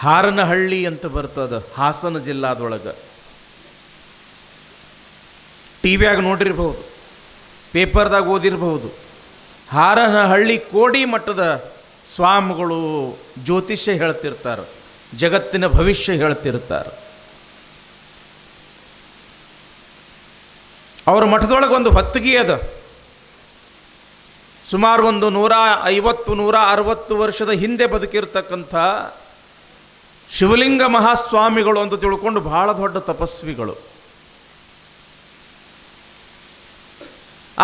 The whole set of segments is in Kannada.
ಹಾರನಹಳ್ಳಿ ಅಂತ ಬರ್ತದೆ, ಹಾಸನ ಜಿಲ್ಲಾದೊಳಗೆ. ಟಿ ವಿಯಾಗ ನೋಡಿರ್ಬಹುದು, ಪೇಪರ್ದಾಗ ಓದಿರ್ಬಹುದು. ಹಾರನಹಳ್ಳಿ ಕೋಡಿ ಮಠದ ಸ್ವಾಮಿಗಳು ಜ್ಯೋತಿಷ್ಯ ಹೇಳ್ತಿರ್ತಾರೆ, ಜಗತ್ತಿನ ಭವಿಷ್ಯ ಹೇಳ್ತಿರ್ತಾರೆ. ಅವ್ರ ಮಠದೊಳಗೆ ಒಂದು ಹೊತ್ತಿಗೆ ಅದ. ಸುಮಾರು ಒಂದು 150-160 ವರ್ಷದ ಹಿಂದೆ ಬದುಕಿರ್ತಕ್ಕಂಥ ಶಿವಲಿಂಗ ಮಹಾಸ್ವಾಮಿಗಳು ಅಂತ ತಿಳ್ಕೊಂಡು ಬಹಳ ದೊಡ್ಡ ತಪಸ್ವಿಗಳು.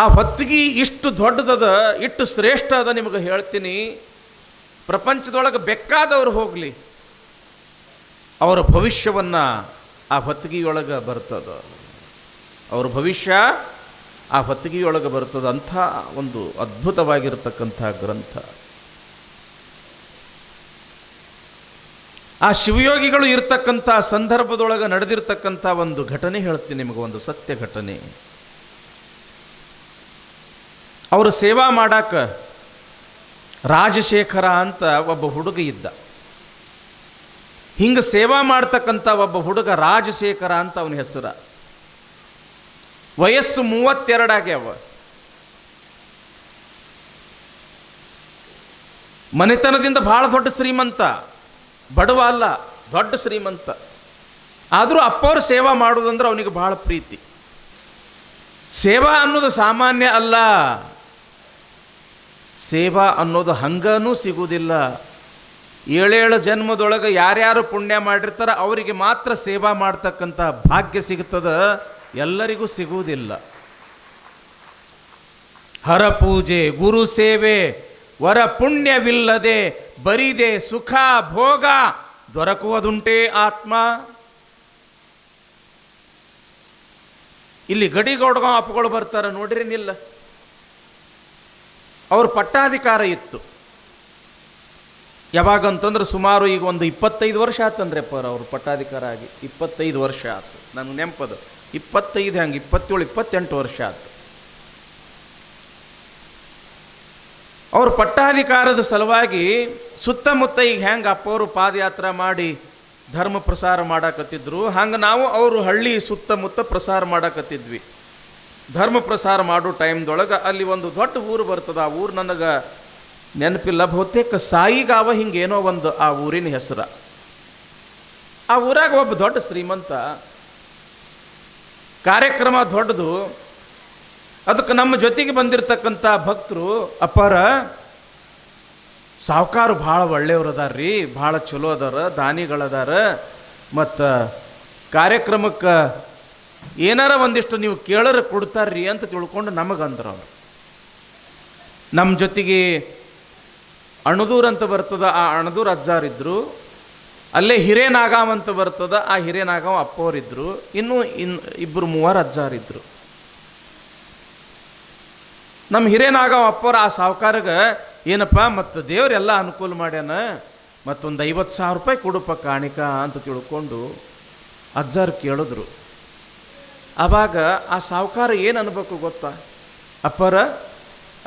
ಆ ಹೊತ್ತಿಗೆ ಇಷ್ಟು ದೊಡ್ಡದದ, ಇಷ್ಟು ಶ್ರೇಷ್ಠ ಅದ. ನಿಮಗೆ ಹೇಳ್ತೀನಿ, ಪ್ರಪಂಚದೊಳಗೆ ಬೇಕಾದವರು ಹೋಗಲಿ, ಅವರ ಭವಿಷ್ಯವನ್ನು ಆ ಹೊತ್ತಿಗೆಯೊಳಗೆ ಬರ್ತದ. ಅವ್ರ ಭವಿಷ್ಯ ಆ ಹೊತ್ತಿಗೆಯೊಳಗೆ ಬರ್ತದೆ. ಅಂಥ ಒಂದು ಅದ್ಭುತವಾಗಿರತಕ್ಕಂಥ ಗ್ರಂಥ. ಆ ಶಿವಯೋಗಿಗಳು ಇರ್ತಕ್ಕಂಥ ಸಂದರ್ಭದೊಳಗೆ ನಡೆದಿರ್ತಕ್ಕಂಥ ಒಂದು ಘಟನೆ ಹೇಳ್ತೀನಿ ನಿಮಗೆ, ಒಂದು ಸತ್ಯ ಘಟನೆ. ಅವರು ಸೇವಾ ಮಾಡಾಕ ರಾಜಶೇಖರ ಅಂತ ಒಬ್ಬ ಹುಡುಗ ಇದ್ದ. ಹಿಂಗೆ ಸೇವಾ ಮಾಡ್ತಕ್ಕಂಥ ಒಬ್ಬ ಹುಡುಗ ರಾಜಶೇಖರ ಅಂತ ಅವನ ಹೆಸರು. ವಯಸ್ಸು 32 ಆಗ್ಯಾವ. ಮನೆತನದಿಂದ ಭಾಳ ದೊಡ್ಡ ಶ್ರೀಮಂತ, ಬಡವ ಅಲ್ಲ, ದೊಡ್ಡ ಶ್ರೀಮಂತ. ಆದರೂ ಅಪ್ಪವ್ರ ಸೇವಾ ಮಾಡೋದಂದ್ರೆ ಅವನಿಗೆ ಭಾಳ ಪ್ರೀತಿ. ಸೇವಾ ಅನ್ನೋದು ಸಾಮಾನ್ಯ ಅಲ್ಲ, ಸೇವಾ ಅನ್ನೋದು ಹಂಗನೂ ಸಿಗುವುದಿಲ್ಲ. 7 ಜನ್ಮದೊಳಗೆ ಯಾರ್ಯಾರು ಪುಣ್ಯ ಮಾಡಿರ್ತಾರ ಅವರಿಗೆ ಮಾತ್ರ ಸೇವಾ ಮಾಡ್ತಕ್ಕಂಥ ಭಾಗ್ಯ ಸಿಗುತ್ತದೆ, ಎಲ್ಲರಿಗೂ ಸಿಗುವುದಿಲ್ಲ. ಹರ ಪೂಜೆ, ಗುರು ಸೇವೆ, ವರ ಪುಣ್ಯವಿಲ್ಲದೆ ಬರಿದೆ ಸುಖ ಭೋಗ ದೊರಕುವುದುಂಟೇ ಆತ್ಮ. ಇಲ್ಲಿ ಗಡಿಗೌಡಗ ಅಪ್ಪಗಳು ಬರ್ತಾರೆ ನೋಡ್ರಿನಿಲ್ಲ. ಅವ್ರ ಪಟ್ಟಾಧಿಕಾರ ಇತ್ತು. ಯಾವಾಗಂತಂದ್ರೆ ಸುಮಾರು ಈಗ ಒಂದು 25 ವರ್ಷ ಆತಂದ್ರೆ ಅವ್ರ ಪಟ್ಟಾಧಿಕಾರ ಆಗಿ 25 ವರ್ಷ ಆಯ್ತು. ನನಗೆ ನೆನಪದ 25 ಹಂಗೆ 27-28 ವರ್ಷ ಆಯ್ತು. ಅವ್ರ ಪಟ್ಟಾಧಿಕಾರದ ಸಲುವಾಗಿ ಸುತ್ತಮುತ್ತ ಈಗ ಹೆಂಗೆ ಅಪ್ಪವರು ಪಾದಯಾತ್ರೆ ಮಾಡಿ ಧರ್ಮ ಪ್ರಸಾರ ಮಾಡಾಕತ್ತಿದ್ರು, ಹಂಗೆ ನಾವು ಅವರು ಹಳ್ಳಿ ಸುತ್ತಮುತ್ತ ಪ್ರಸಾರ ಮಾಡಾಕತ್ತಿದ್ವಿ. ಧರ್ಮ ಪ್ರಸಾರ ಮಾಡೋ ಟೈಮ್ದೊಳಗೆ ಅಲ್ಲಿ ಒಂದು ದೊಡ್ಡ ಊರು ಬರ್ತದೆ. ಆ ಊರು ನನಗೆ ನೆನಪಿಲ್ಲ, ಬಹುತೇಕ ಸಾಯಿಗಾವ ಹಿಂಗೇನೋ ಒಂದು ಆ ಊರಿನ ಹೆಸರು. ಆ ಊರಾಗ ಒಬ್ಬ ದೊಡ್ಡ ಶ್ರೀಮಂತ. ಕಾರ್ಯಕ್ರಮ ದೊಡ್ಡದು. ಅದಕ್ಕೆ ನಮ್ಮ ಜೊತೆಗೆ ಬಂದಿರತಕ್ಕಂಥ ಭಕ್ತರು, ಅಪ್ಪಾರ ಸಾವುಕಾರು ಭಾಳ ಒಳ್ಳೆಯವ್ರು ಅದಾರ್ರಿ, ಭಾಳ ಚಲೋ ಅದಾರ, ದಾನಿಗಳದಾರ, ಮತ್ತು ಕಾರ್ಯಕ್ರಮಕ್ಕೆ ಏನಾರ ಒಂದಿಷ್ಟು ನೀವು ಕೇಳರ ಕೊಡ್ತಾರ್ರಿ ಅಂತ ತಿಳ್ಕೊಂಡು ನಮಗಂದ್ರು. ಅವರು ನಮ್ಮ ಜೊತೆಗೆ ಅಣದೂರು ಅಂತ ಬರ್ತದ, ಆ ಅಣದೂರು ಅಜ್ಜಾರಿದ್ರು. ಅಲ್ಲೇ ಹಿರೇನಾಗಾವ್ ಅಂತ ಬರ್ತದ, ಆ ಹಿರೇನಾಗಾವ್ ಅಪ್ಪವರಿದ್ದರು. ಇನ್ನೂ 2-3 ಅಜ್ಜಾರಿದ್ರು. ನಮ್ಮ ಹಿರೇನಾಗಾವ್ ಅಪ್ಪವ್ರು ಆ ಸಾವುಕಾರಗೆ, ಏನಪ್ಪ ಮತ್ತು ದೇವರೆಲ್ಲ ಅನುಕೂಲ ಮಾಡ್ಯಾನ, ಮತ್ತೊಂದು 50,000 ರೂಪಾಯಿ ಕೊಡುಪ್ಪ ಕಾಣಿಕ ಅಂತ ತಿಳ್ಕೊಂಡು ಅಜ್ಜಾರು ಕೇಳಿದ್ರು. ಆವಾಗ ಆ ಸಾವುಕಾರ ಏನು ಅನ್ಬೇಕು ಗೊತ್ತಾ, ಅಪ್ಪರ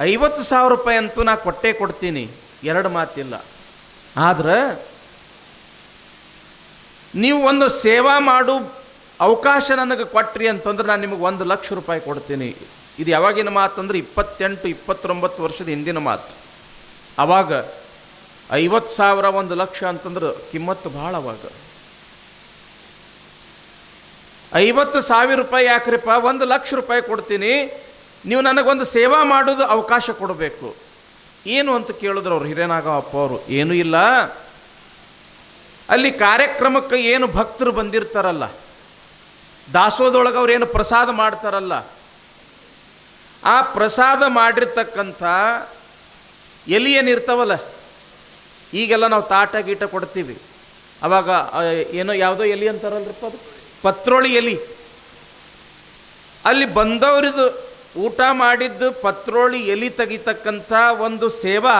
50,000 ರೂಪಾಯಿ ಅಂತೂ ನಾ ಕೊಟ್ಟೇ ಕೊಡ್ತೀನಿ, 2 ಮಾತಿಲ್ಲ. ಆದ್ರೆ ನೀವು ಒಂದು ಸೇವಾ ಮಾಡು ಅವಕಾಶ ನನಗೆ ಕೊಟ್ರಿ ಅಂತಂದ್ರೆ ನಾನು ನಿಮಗೆ 1,00,000 ರೂಪಾಯಿ ಕೊಡ್ತೀನಿ. ಇದು ಯಾವಾಗಿನ ಮಾತಂದ್ರೆ 28-29 ವರ್ಷದ ಹಿಂದಿನ ಮಾತು. ಆವಾಗ 50,000 1,00,000 ಅಂತಂದ್ರೆ ಕಿಮ್ಮತ್ತು ಭಾಳ. ಅವಾಗ 50,000 ರೂಪಾಯಿ ಯಾಕ್ರಿಪ್ಪ, 1,00,000 ರೂಪಾಯಿ ಕೊಡ್ತೀನಿ, ನೀವು ನನಗೊಂದು ಸೇವಾ ಮಾಡೋದು ಅವಕಾಶ ಕೊಡಬೇಕು. ಏನು ಅಂತ ಕೇಳಿದ್ರು ಅವ್ರು ಹಿರೇನಾಗಾವ್ ಅಪ್ಪ ಅವರು. ಏನೂ ಇಲ್ಲ, ಅಲ್ಲಿ ಕಾರ್ಯಕ್ರಮಕ್ಕೆ ಏನು ಭಕ್ತರು ಬಂದಿರ್ತಾರಲ್ಲ, ದಾಸೋಹದೊಳಗೆ ಅವ್ರು ಏನು ಪ್ರಸಾದ ಮಾಡ್ತಾರಲ್ಲ, ಆ ಪ್ರಸಾದ ಮಾಡಿರ್ತಕ್ಕಂಥ ಎಲೆ ಏನಿರ್ತಾವಲ್ಲ, ಈಗೆಲ್ಲ ನಾವು ತಾಟ ಗೀಟ ಕೊಡ್ತೀವಿ, ಅವಾಗ ಏನೋ ಯಾವುದೋ ಎಲೆ ಅಂತಾರಲ್ರಿಪ್ಪ, ಅದು ಪತ್ರೋಳಿ ಎಲೆ. ಅಲ್ಲಿ ಬಂದವರಿದು ಊಟ ಮಾಡಿದ್ದು ಪತ್ರೋಳಿ ಎಲೆ ತೆಗಿತಕ್ಕಂಥ ಒಂದು ಸೇವಾ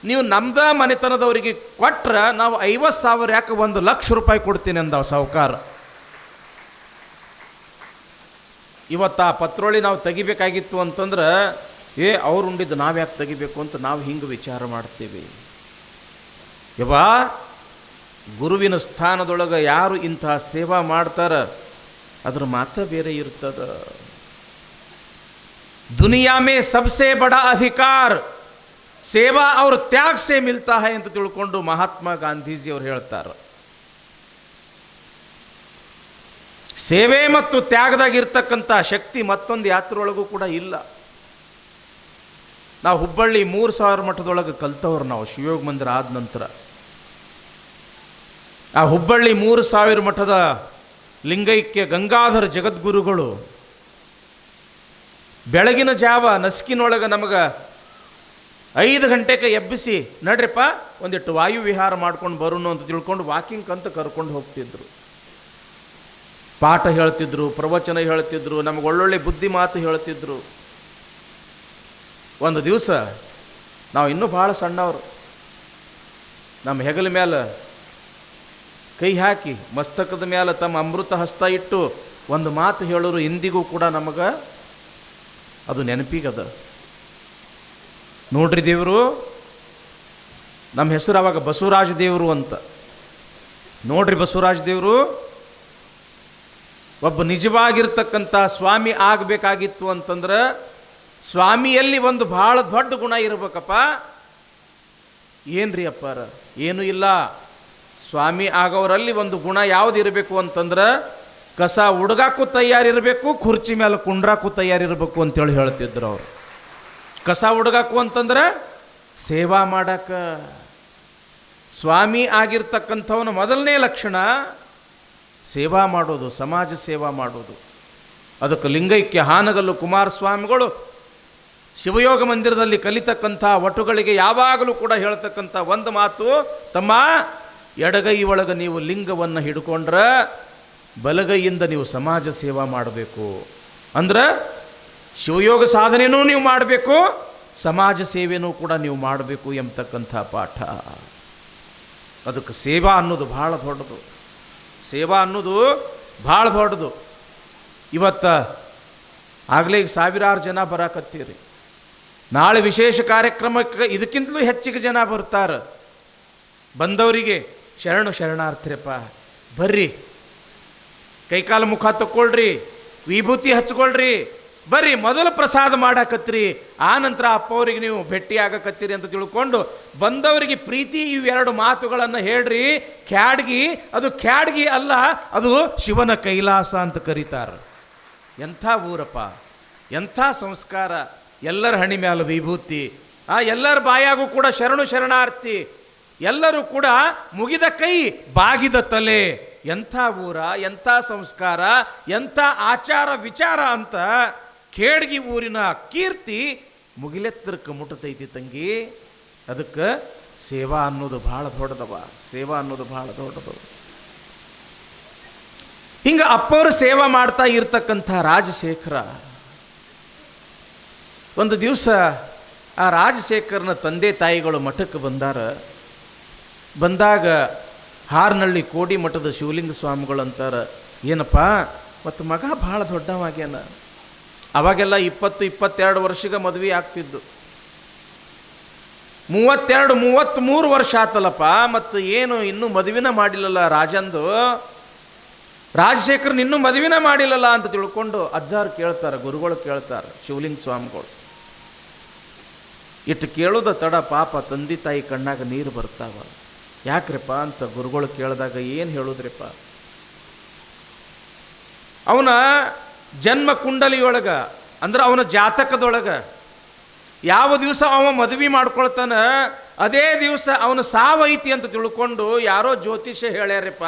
ನೀವು ನಮ್ದ ಮನೆತನದವರಿಗೆ ಕೊಟ್ರೆ ನಾವು 50,000 ಯಾಕೆ 1,00,000 ರೂಪಾಯಿ ಕೊಡ್ತೀನಿ ಅಂದವ ಸಾವುಕಾರ. ಇವತ್ತು ಆ ಪತ್ರೋಳಿ ನಾವು ತೆಗಿಬೇಕಾಗಿತ್ತು ಅಂತಂದ್ರೆ, ಅವ್ರು ಉಂಡಿದ್ದು ನಾವು ಯಾಕೆ ತೆಗಿಬೇಕು ಅಂತ ನಾವು ಹಿಂಗೆ ವಿಚಾರ ಮಾಡ್ತೀವಿ. ಯವ್ವಾ ಗುರುವಿನ ಸ್ಥಾನದೊಳಗೆ ಯಾರು ಇಂತಹ ಸೇವಾ ಮಾಡ್ತಾರ ಅದ್ರ ಮಾತ ಬೇರೆ ಇರ್ತದ. ದುನಿಯಾ ಮೇ ಸಬ್ಸೆ ಬಡಾ ಅಧಿಕಾರ ಸೇವಾ ಅವ್ರ ತ್ಯಾಗ ಸೇ ಮಿಲ್ತಾ ಹೈ ಅಂತ ತಿಳ್ಕೊಂಡು ಮಹಾತ್ಮ ಗಾಂಧೀಜಿ ಅವರು ಹೇಳ್ತಾರೆ. ಸೇವೆ ಮತ್ತು ತ್ಯಾಗದಾಗಿರ್ತಕ್ಕಂಥ ಶಕ್ತಿ ಮತ್ತೊಂದು ಯಾತ್ರೊಳಗೂ ಕೂಡ ಇಲ್ಲ. ನಾವು ಹುಬ್ಬಳ್ಳಿ 3000 ಮಠದೊಳಗೆ ಕಲ್ತವ್ರು ನಾವು ಶಿವಯೋಗ ಮಂದಿರ ಆದ ನಂತರ. ಆ ಹುಬ್ಬಳ್ಳಿ 3000 ಮಠದ ಲಿಂಗೈಕ್ಯ ಗಂಗಾಧರ ಜಗದ್ಗುರುಗಳು ಬೆಳಗಿನ ಜಾವ ನಸ್ಕಿನೊಳಗೆ ನಮಗೆ 5 ಗಂಟೆಗೆ ಎಬ್ಬಿಸಿ ನಡ್ರಿಪ್ಪ ಒಂದಿಟ್ಟು ವಾಯು ವಿಹಾರ ಮಾಡ್ಕೊಂಡು ಬರೋನು ಅಂತ ತಿಳ್ಕೊಂಡು ವಾಕಿಂಗ್ ಅಂತ ಕರ್ಕೊಂಡು ಹೋಗ್ತಿದ್ರು. ಪಾಠ ಹೇಳ್ತಿದ್ರು, ಪ್ರವಚನ ಹೇಳ್ತಿದ್ರು, ನಮಗೆ ಒಳ್ಳೊಳ್ಳೆ ಬುದ್ಧಿ ಮಾತು ಹೇಳ್ತಿದ್ರು. ಒಂದು ದಿವಸ ನಾವು ಇನ್ನೂ ಭಾಳ ಸಣ್ಣವರು, ನಮ್ಮ ಹೆಗಲ ಮೇಲೆ ಕೈ ಹಾಕಿ ಮಸ್ತಕದ ಮೇಲೆ ತಮ್ಮ ಅಮೃತ ಹಸ್ತ ಇಟ್ಟು ಒಂದು ಮಾತು ಹೇಳೋರು ಇಂದಿಗೂ ಕೂಡ ನಮಗೆ ಅದು ನೆನಪಿಗದ. ನೋಡ್ರಿ ದೇವರು, ನಮ್ಮ ಹೆಸರು ಅವಾಗ ಬಸವರಾಜ ದೇವರು ಅಂತ. ನೋಡ್ರಿ ಬಸವರಾಜ ದೇವರು, ಒಬ್ಬ ನಿಜವಾಗಿರ್ತಕ್ಕಂಥ ಸ್ವಾಮಿ ಆಗಬೇಕಾಗಿತ್ತು ಅಂತಂದ್ರೆ ಸ್ವಾಮಿಯಲ್ಲಿ ಒಂದು ಭಾಳ ದೊಡ್ಡ ಗುಣ ಇರಬೇಕಪ್ಪ. ಏನ್ರಿ ಅಪ್ಪಾರ? ಏನೂ ಇಲ್ಲ. ಸ್ವಾಮಿ ಆಗೋರಲ್ಲಿ ಒಂದು ಗುಣ ಯಾವ್ದು ಇರಬೇಕು ಅಂತಂದ್ರೆ ಕಸ ಹುಡುಗಾಕು ತಯಾರಿರಬೇಕು, ಕುರ್ಚಿ ಮೇಲೆ ಕುಂಡ್ರಾಕು ತಯಾರಿರಬೇಕು ಅಂತೇಳಿ ಹೇಳ್ತಿದ್ರು ಅವರು. ಕಸ ಹುಡುಗಾಕು ಅಂತಂದ್ರೆ ಸೇವಾ ಮಾಡಕ್ಕ. ಸ್ವಾಮಿ ಆಗಿರ್ತಕ್ಕಂಥವನ ಮೊದಲನೇ ಲಕ್ಷಣ ಸೇವಾ ಮಾಡೋದು, ಸಮಾಜ ಸೇವಾ ಮಾಡೋದು. ಅದಕ್ಕೆ ಲಿಂಗೈಕ್ಯ ಹಾನಗಲ್ಲು ಕುಮಾರಸ್ವಾಮಿಗಳು ಶಿವಯೋಗ ಮಂದಿರದಲ್ಲಿ ಕಲಿತಕ್ಕಂಥ ವಟುಗಳಿಗೆ ಯಾವಾಗಲೂ ಕೂಡ ಹೇಳ್ತಕ್ಕಂಥ ಒಂದು ಮಾತು, ತಮ್ಮ ಎಡಗೈ ಒಳಗೆ ನೀವು ಲಿಂಗವನ್ನು ಹಿಡ್ಕೊಂಡ್ರೆ ಬಲಗೈಯಿಂದ ನೀವು ಸಮಾಜ ಸೇವಾ ಮಾಡಬೇಕು. ಅಂದ್ರೆ ಶಿವಯೋಗ ಸಾಧನೆಯೂ ನೀವು ಮಾಡಬೇಕು, ಸಮಾಜ ಸೇವೆಯೂ ಕೂಡ ನೀವು ಮಾಡಬೇಕು ಎಂಬತಕ್ಕಂಥ ಪಾಠ. ಅದಕ್ಕೆ ಸೇವಾ ಅನ್ನೋದು ಭಾಳ ದೊಡ್ಡದು. ಸೇವಾ ಅನ್ನೋದು ಭಾಳ ದೊಡ್ಡದು. ಇವತ್ತು ಆಗಲೇ ಈಗ 1000 ಜನ ಬರಾಕತ್ತೀರಿ. ನಾಳೆ ವಿಶೇಷ ಕಾರ್ಯಕ್ರಮಕ್ಕೆ ಇದಕ್ಕಿಂತಲೂ ಹೆಚ್ಚಿಗೆ ಜನ ಬರ್ತಾರೆ. ಬಂದವರಿಗೆ ಶರಣಾರ್ಥಿರಪ್ಪ, ಬರ್ರಿ, ಕೈಕಾಲು ಮುಖ ತಕ್ಕೊಳ್ರಿ, ವಿಭೂತಿ ಹಚ್ಕೊಳ್ರಿ, ಬರ್ರಿ, ಮೊದಲು ಪ್ರಸಾದ ಮಾಡಾಕತ್ರಿ, ಆ ನಂತರ ಅಪ್ಪ ಅವ್ರಿಗೆ ನೀವು ಭೇಟಿ ಆಗಕತ್ತೀರಿ ಅಂತ ತಿಳ್ಕೊಂಡು ಬಂದವರಿಗೆ ಪ್ರೀತಿ ಇವೆರಡು ಮಾತುಗಳನ್ನು ಹೇಳ್ರಿ. ಕ್ಯಾಡ್ಗಿ ಅಲ್ಲ, ಅದು ಶಿವನ ಕೈಲಾಸ ಅಂತ ಕರೀತಾರೆ. ಎಂಥ ಊರಪ್ಪ, ಎಂಥ ಸಂಸ್ಕಾರ. ಎಲ್ಲರ ಹಣಿ ಮ್ಯಾಲ ವಿಭೂತಿ, ಎಲ್ಲರ ಬಾಯಾಗೂ ಕೂಡ ಶರಣಾರ್ಥಿ, ಎಲ್ಲರೂ ಕೂಡ ಮುಗಿದ ಕೈ ಬಾಗಿದ ತಲೆ. ಎಂಥ ಊರ, ಎಂಥ ಸಂಸ್ಕಾರ, ಎಂಥ ಆಚಾರ ವಿಚಾರ ಅಂತ ಖೇಡ್ಗಿ ಊರಿನ ಕೀರ್ತಿ ಮುಗಿಲೆತ್ತರಕ್ಕೆ ಮುಟ್ಟತೈತಿ ತಂಗಿ. ಅದಕ್ಕೆ ಸೇವಾ ಅನ್ನೋದು ಭಾಳ ದೊಡ್ಡದವ. ಸೇವಾ ಅನ್ನೋದು ಭಾಳ ದೊಡ್ಡದು. ಹಿಂಗೆ ಅಪ್ಪವರು ಸೇವಾ ಮಾಡ್ತಾ ಇರ್ತಕ್ಕಂಥ ರಾಜಶೇಖರ ಒಂದು ದಿವಸ ಆ ರಾಜಶೇಖರನ ತಂದೆ ತಾಯಿಗಳು ಮಠಕ್ಕೆ ಬಂದಾಗ ಹಾರನಹಳ್ಳಿ ಕೋಡಿ ಮಠದ ಶಿವಲಿಂಗ ಸ್ವಾಮಿಗಳು ಅಂತಾರೆ, ಏನಪ್ಪ ಮತ್ತು ಮಗ ಭಾಳ ದೊಡ್ಡವಾಗ್ಯಾನ. ಅವಾಗೆಲ್ಲ 20-22 ವರ್ಷಕ್ಕೆ ಮದುವೆ ಆಗ್ತಿದ್ದು. 32-33 ವರ್ಷ ಆತಲ್ಲಪ್ಪ, ಮತ್ತು ಏನು ಇನ್ನೂ ಮದುವೆನ ಮಾಡಿಲ್ಲಲ್ಲ ರಾಜಂದು, ರಾಜಶೇಖರನ್ ಇನ್ನೂ ಮದುವೆನ ಮಾಡಿಲ್ಲಲ್ಲ ಅಂತ ತಿಳ್ಕೊಂಡು ಅಜ್ಜಾರು ಕೇಳ್ತಾರೆ, ಗುರುಗಳು ಕೇಳ್ತಾರೆ, ಶಿವಲಿಂಗ ಸ್ವಾಮಿಗಳು. ಇಟ್ಟು ಕೇಳೋದ ತಡ ಪಾಪ ತಂದೆ ತಾಯಿ ಕಣ್ಣಾಗ ನೀರು ಬರ್ತಾವ. ಯಾಕ್ರಿಪ್ಪ ಅಂತ ಗುರುಗಳು ಕೇಳಿದಾಗ ಏನು ಹೇಳೋದ್ರಿಪ್ಪ, ಅವನ ಜನ್ಮ ಕುಂಡಲಿಯೊಳಗೆ ಅಂದ್ರೆ ಅವನ ಜಾತಕದೊಳಗೆ ಯಾವ ದಿವಸ ಅವ ಮದುವೆ ಮಾಡ್ಕೊಳ್ತಾನ ಅದೇ ದಿವಸ ಅವನ ಸಾವೈತಿ ಅಂತ ತಿಳ್ಕೊಂಡು ಯಾರೋ ಜ್ಯೋತಿಷ್ಯ ಹೇಳ್ಯಾರಪ್ಪ.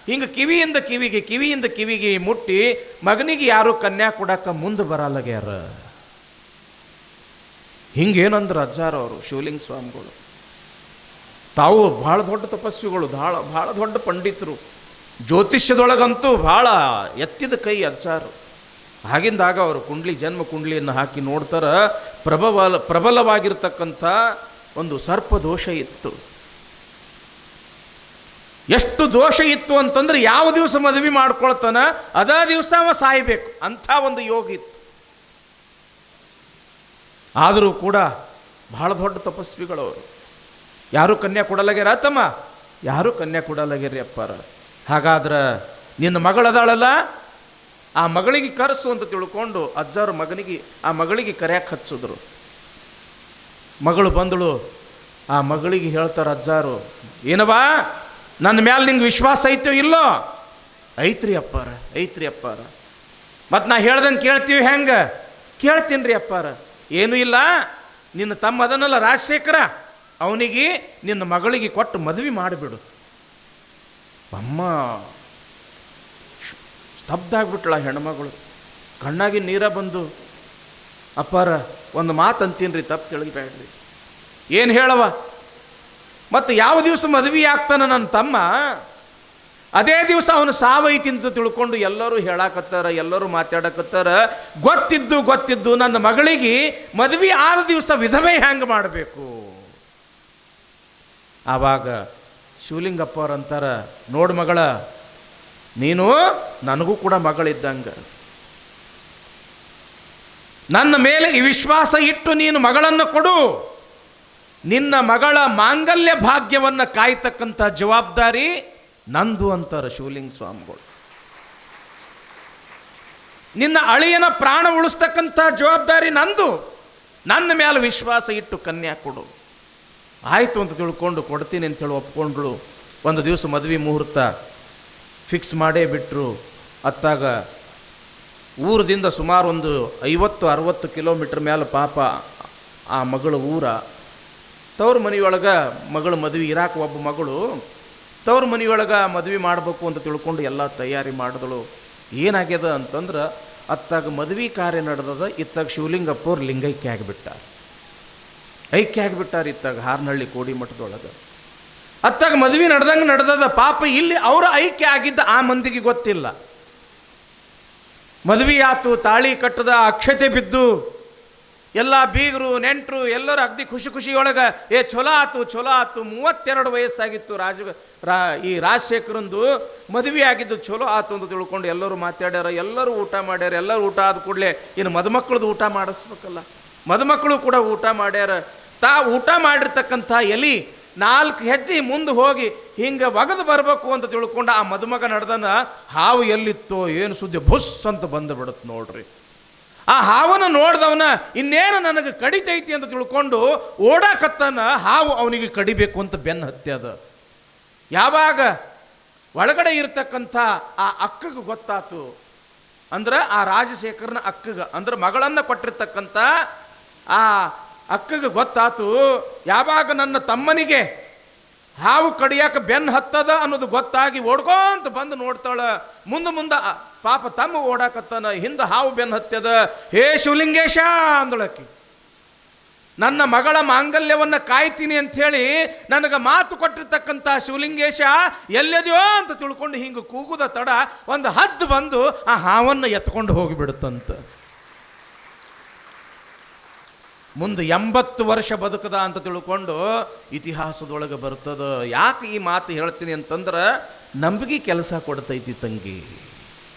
ಹಿಂಗೆ ಕಿವಿಯಿಂದ ಕಿವಿಗೆ ಮುಟ್ಟಿ ಮಗನಿಗೆ ಯಾರು ಕನ್ಯಾ ಕೊಡಕ್ಕೆ ಮುಂದೆ ಬರಲ್ಲಾಗ್ಯಾರ. ಹಿಂಗೇನಂದ್ರೆ ಅಜ್ಜಾರವರು ಶಿವಲಿಂಗ ಸ್ವಾಮಿಗಳು. ತಾವು ಭಾಳ ದೊಡ್ಡ ತಪಸ್ವಿಗಳು, ಭಾಳ ದೊಡ್ಡ ಪಂಡಿತರು, ಜ್ಯೋತಿಷ್ಯದೊಳಗಂತೂ ಭಾಳ ಎತ್ತಿದ ಕೈ ಅಜ್ಜಾರು. ಹಾಗಿಂದಾಗ ಅವರು ಜನ್ಮ ಕುಂಡ್ಲಿಯನ್ನು ಹಾಕಿ ನೋಡ್ತಾರ, ಪ್ರಬಲವಾಗಿರ್ತಕ್ಕಂಥ ಒಂದು ಸರ್ಪದೋಷ ಇತ್ತು. ಎಷ್ಟು ದೋಷ ಇತ್ತು ಅಂತಂದ್ರೆ ಯಾವ ದಿವಸ ಮದುವೆ ಮಾಡ್ಕೊಳ್ತಾನ ಅದೇ ದಿವಸ ಅವ ಸಾಯ್ಬೇಕು ಅಂಥ ಒಂದು ಯೋಗ ಇತ್ತು. ಆದರೂ ಕೂಡ ಬಹಳ ದೊಡ್ಡ ತಪಸ್ವಿಗಳವರು. ಯಾರು ಕನ್ಯಾ ಕೊಡಲಾಗ್ಯಾರ ತಮ್ಮ, ಯಾರೂ ಕನ್ಯಾ ಕೊಡಲಾಗಿರ್ರಿ ಅಪ್ಪಾರ. ಹಾಗಾದ್ರೆ ನಿನ್ನ ಮಗಳದಾಳಲ್ಲ, ಆ ಮಗಳಿಗೆ ಕರೆಸು ಅಂತ ತಿಳ್ಕೊಂಡು ಅಜ್ಜಾರು ಆ ಮಗಳಿಗೆ ಕರೆಯಕ್ಕೆ ಹಚ್ಚಿದ್ರು. ಮಗಳು ಬಂದಳು. ಆ ಮಗಳಿಗೆ ಹೇಳ್ತಾರೆ ಅಜ್ಜಾರು, ಏನವಾ ನನ್ನ ಮ್ಯಾಲೆ ನಿಂಗೆ ವಿಶ್ವಾಸ ಐತೋ ಇಲ್ಲೋ? ಐತ್ರಿ ಅಪ್ಪಾರ, ಐತ್ರಿ ಅಪ್ಪಾರ. ಮತ್ತು ನಾ ಹೇಳ್ದಂಗೆ ಕೇಳ್ತೀವಿ ಹೆಂಗೆ? ಕೇಳ್ತೀನಿ ರೀ ಅಪ್ಪಾರ. ಏನೂ ಇಲ್ಲ, ನಿನ್ನ ತಮ್ಮ ಅದನ್ನಲ್ಲ ರಾಜಶೇಖರ, ಅವನಿಗೆ ನಿನ್ನ ಮಗಳಿಗೆ ಕೊಟ್ಟು ಮದುವೆ ಮಾಡಿಬಿಡು. ಅಮ್ಮ ಸ್ತಬ್ಧ ಆಗ್ಬಿಟ್ಳ ಹೆಣ್ಮಗಳು. ಕಣ್ಣಾಗಿ ನೀರ ಬಂದು, ಅಪ್ಪಾರ ಒಂದು ಮಾತು ಅಂತೀನಿ ರೀ, ತಪ್ಪು ತಿಳಿಬೇಡ್ರಿ. ಏನು ಹೇಳವ? ಮತ್ತು ಯಾವ ದಿವಸ ಮದುವೆ ಆಗ್ತಾನೆ ನನ್ನ ತಮ್ಮ, ಅದೇ ದಿವಸ ಅವನು ಸಾವೈತಿ ಅಂತ ತಿಳ್ಕೊಂಡು ಎಲ್ಲರೂ ಹೇಳಾಕತ್ತಾರ, ಎಲ್ಲರೂ ಮಾತಾಡಕತ್ತಾರ. ಗೊತ್ತಿದ್ದು ನನ್ನ ಮಗಳಿಗೆ ಮದುವೆ ಆದ ದಿವಸ ವಿಧವೆ ಹ್ಯಾಂಗೆ ಮಾಡಬೇಕು? ಆವಾಗ ಶಿವಲಿಂಗಪ್ಪ ಅವ್ರು ಅಂತಾರ, ನೋಡು ಮಗಳ, ನೀನು ನನಗೂ ಕೂಡ ಮಗಳಿದ್ದಂಗೆ, ನನ್ನ ಮೇಲೆ ಈ ವಿಶ್ವಾಸ ಇಟ್ಟು ನೀನು ಮಗಳನ್ನು ಕೊಡು. ನಿನ್ನ ಮಗಳ ಮಾಂಗಲ್ಯ ಭಾಗ್ಯವನ್ನು ಕಾಯ್ತಕ್ಕಂಥ ಜವಾಬ್ದಾರಿ ನಂದು ಅಂತಾರೆ ಶಿವಲಿಂಗ ಸ್ವಾಮಿಗಳು. ನಿನ್ನ ಅಳಿಯನ ಪ್ರಾಣ ಉಳಿಸ್ತಕ್ಕಂಥ ಜವಾಬ್ದಾರಿ ನಂದು, ನನ್ನ ಮೇಲೆ ವಿಶ್ವಾಸ ಇಟ್ಟು ಕನ್ಯಾ ಕೊಡು. ಆಯಿತು ಅಂತ ತಿಳ್ಕೊಂಡು ಕೊಡ್ತೀನಿ ಅಂತೇಳಿ ಒಪ್ಕೊಂಡ್ಳು. ಒಂದು ದಿವಸ ಮದುವೆ ಮುಹೂರ್ತ ಫಿಕ್ಸ್ ಮಾಡೇ ಬಿಟ್ಟರು. ಅತ್ತಾಗ ಊರದಿಂದ ಸುಮಾರು ಒಂದು 50-60 ಕಿಲೋಮೀಟ್ರ್ ಮೇಲೆ ಪಾಪ ಆ ಮಗಳ ಊರ. ತವ್ರ ಮನೆಯೊಳಗೆ ಮಗಳು ಮದುವೆ ಇರಾಕ ಒಬ್ಬ ಮಗಳು ತವ್ರ ಮನೆಯೊಳಗೆ ಮದುವೆ ಮಾಡಬೇಕು ಅಂತ ತಿಳ್ಕೊಂಡು ಎಲ್ಲ ತಯಾರಿ ಮಾಡಿದಳು. ಏನಾಗ್ಯದ ಅಂತಂದ್ರೆ ಅತ್ತಾಗ ಮದುವೆ ಕಾರ್ಯ ನಡೆದದ. ಇತ್ತಾಗ ಶಿವಲಿಂಗಪ್ಪವ್ರು ಲಿಂಗೈಕ್ಯ ಆಗಿಬಿಟ್ಟಾರ. ಇತ್ತಾಗ ಹಾರನಹಳ್ಳಿ ಕೋಡಿ ಮಠದೊಳಗೆ ಅತ್ತಾಗ ಮದುವೆ ನಡೆದದ. ಪಾಪ ಇಲ್ಲಿ ಅವರ ಐಕ್ಯ ಆಗಿದ್ದ ಆ ಮಂದಿಗೆ ಗೊತ್ತಿಲ್ಲ. ಮದುವೆ ಆತು, ತಾಳಿ ಕಟ್ಟದ, ಅಕ್ಷತೆ ಬಿದ್ದು ಎಲ್ಲ ಬೀಗರು ನೆಂಟರು ಎಲ್ಲರೂ ಅಗ್ದಿ ಖುಷಿಯೊಳಗೆ ಚಲೋ ಆತು 32 ವಯಸ್ಸಾಗಿತ್ತು ಈ ರಾಜಶೇಖರಂದು ಮದುವೆ ಆಗಿದ್ದು. ಚಲೋ ಆತು ಅಂತ ತಿಳ್ಕೊಂಡು ಎಲ್ಲರೂ ಮಾತಾಡ್ಯಾರ, ಎಲ್ಲರೂ ಊಟ ಮಾಡ್ಯಾರ. ಎಲ್ಲರೂ ಊಟ ಆದ ಕೂಡಲೇ ಇನ್ನು ಮದುಮಕ್ಕಳದು ಊಟ ಮಾಡಿಸ್ಬೇಕಲ್ಲ, ಮದುಮಕ್ಕಳು ಕೂಡ ಊಟ ಮಾಡ್ಯಾರ. ಊಟ ಮಾಡಿರ್ತಕ್ಕಂಥ ಎಲಿ 4 ಹೆಜ್ಜೆ ಮುಂದೆ ಹೋಗಿ ಹಿಂಗೆ ಒಗದು ಬರಬೇಕು ಅಂತ ತಿಳ್ಕೊಂಡು ಆ ಮದುಮಗ ನಡೆದನ. ಹಾವು ಎಲ್ಲಿತ್ತೋ ಏನು ಸುದ್ದಿ ಬುಸ್ ಅಂತ ಬಂದು ಬಿಡುತ್ತೆ ನೋಡ್ರಿ. ಆ ಹಾವನ್ನು ನೋಡ್ದವನ ಇನ್ನೇನು ನನಗೆ ಕಡಿತೈತಿ ಅಂತ ತಿಳ್ಕೊಂಡು ಓಡಾಕತ್ತನ. ಹಾವು ಅವನಿಗೆ ಕಡಿಬೇಕು ಅಂತ ಬೆನ್ನು ಹತ್ಯದ. ಯಾವಾಗ ಒಳಗಡೆ ಇರ್ತಕ್ಕಂಥ ಆ ಅಕ್ಕಗೆ ಗೊತ್ತಾತು ಅಂದ್ರೆ, ಆ ರಾಜಶೇಖರನ ಅಕ್ಕಗೆ ಅಂದ್ರೆ ಮಗಳನ್ನು ಕೊಟ್ಟಿರ್ತಕ್ಕಂಥ ಆ ಅಕ್ಕಗೆ ಗೊತ್ತಾತು. ಯಾವಾಗ ನನ್ನ ತಮ್ಮನಿಗೆ ಹಾವು ಕಡಿಯಾಕ ಬೆನ್ನು ಹತ್ತದ ಅನ್ನೋದು ಗೊತ್ತಾಗಿ ಓಡ್ಕೊಂತ ಬಂದು ನೋಡ್ತಾಳ. ಮುಂದೆ ಪಾಪ ತಮ್ಮ ಓಡಾಕತ್ತಾನ, ಹಿಂದೆ ಹಾವು ಬೆನ್ನು ಹತ್ಯದ. ಹೇ ಶಿವಲಿಂಗೇಶ ಅಂದಳಕ್ಕಿ, ನನ್ನ ಮಗಳ ಮಾಂಗಲ್ಯವನ್ನು ಕಾಯ್ತೀನಿ ಅಂಥೇಳಿ ನನಗೆ ಮಾತು ಕೊಟ್ಟಿರ್ತಕ್ಕಂಥ ಶಿವಲಿಂಗೇಶ ಎಲ್ಲೆದೆಯೋ ಅಂತ ತಿಳ್ಕೊಂಡು ಹಿಂಗೆ ಕೂಗುದ ತಡ ಒಂದು ಹದ್ದು ಬಂದು ಆ ಹಾವನ್ನು ಎತ್ಕೊಂಡು ಹೋಗಿಬಿಡುತ್ತಂತ. ಮುಂದೆ 80 ವರ್ಷ ಬದುಕದ ಅಂತ ತಿಳ್ಕೊಂಡು ಇತಿಹಾಸದೊಳಗೆ ಬರ್ತದ. ಯಾಕೆ ಈ ಮಾತು ಹೇಳ್ತೀನಿ ಅಂತಂದ್ರೆ, ನಂಬಿಕೆ ಕೆಲಸ ಕೊಡ್ತೈತಿ ತಂಗಿ.